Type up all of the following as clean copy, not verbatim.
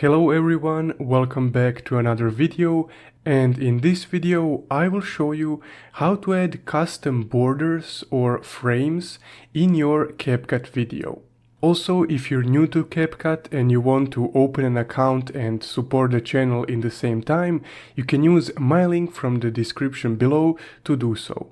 Hello everyone, welcome back to another video, and in this video I will show you how to add custom borders or frames in your CapCut video. Also, if you're new to CapCut and you want to open an account and support the channel in the same time, you can use my link from the description below to do so.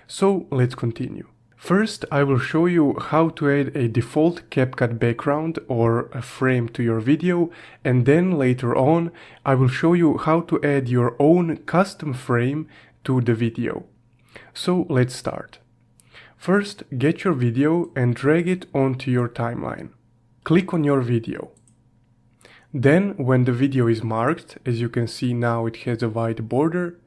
So let's continue. First, I will show you how to add a default CapCut background or a frame to your video, and then later on I will show you how to add your own custom frame to the video. So let's start. First, get your video and drag it onto your timeline. Click on your video. Then, when the video is marked, as you can see now it has a white border,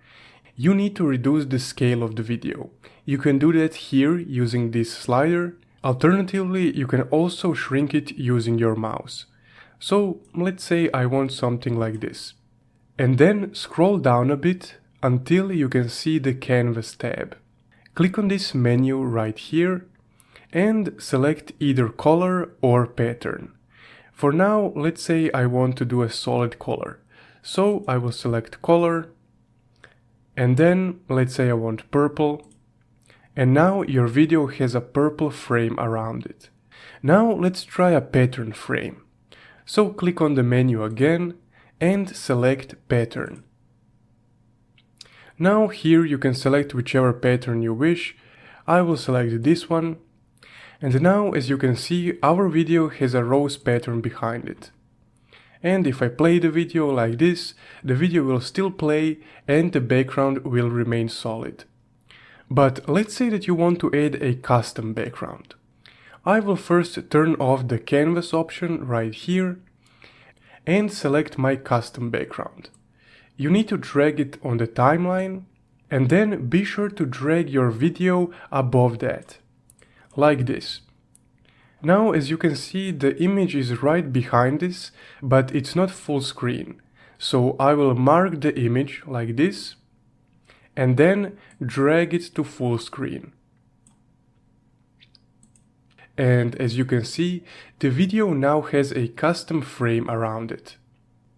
you need to reduce the scale of the video. You can do that here using this slider. Alternatively, you can also shrink it using your mouse. So let's say I want something like this. And then scroll down a bit until you can see the Canvas tab. Click on this menu right here and select either color or pattern. For now, let's say I want to do a solid color. So I will select color. And then let's say I want purple, and now your video has a purple frame around it. Now let's try a pattern frame. So click on the menu again and select pattern. Now here you can select whichever pattern you wish. I will select this one. And now, as you can see, our video has a rose pattern behind it. And if I play the video like this, the video will still play and the background will remain solid. But let's say that you want to add a custom background. I will first turn off the canvas option right here and select my custom background. You need to drag it on the timeline and then be sure to drag your video above that, like this. Now, as you can see, the image is right behind this, but it's not full screen. So I will mark the image like this and then drag it to full screen. And as you can see, the video now has a custom frame around it.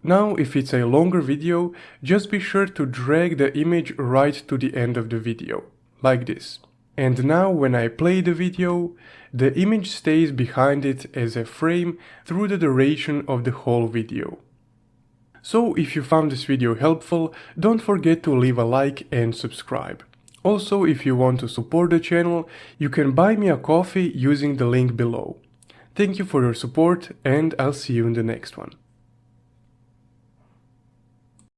Now, if it's a longer video, just be sure to drag the image right to the end of the video, like this. And now when I play the video, the image stays behind it as a frame through the duration of the whole video. So if you found this video helpful, don't forget to leave a like and subscribe. Also, if you want to support the channel, you can buy me a coffee using the link below. Thank you for your support and I'll see you in the next one.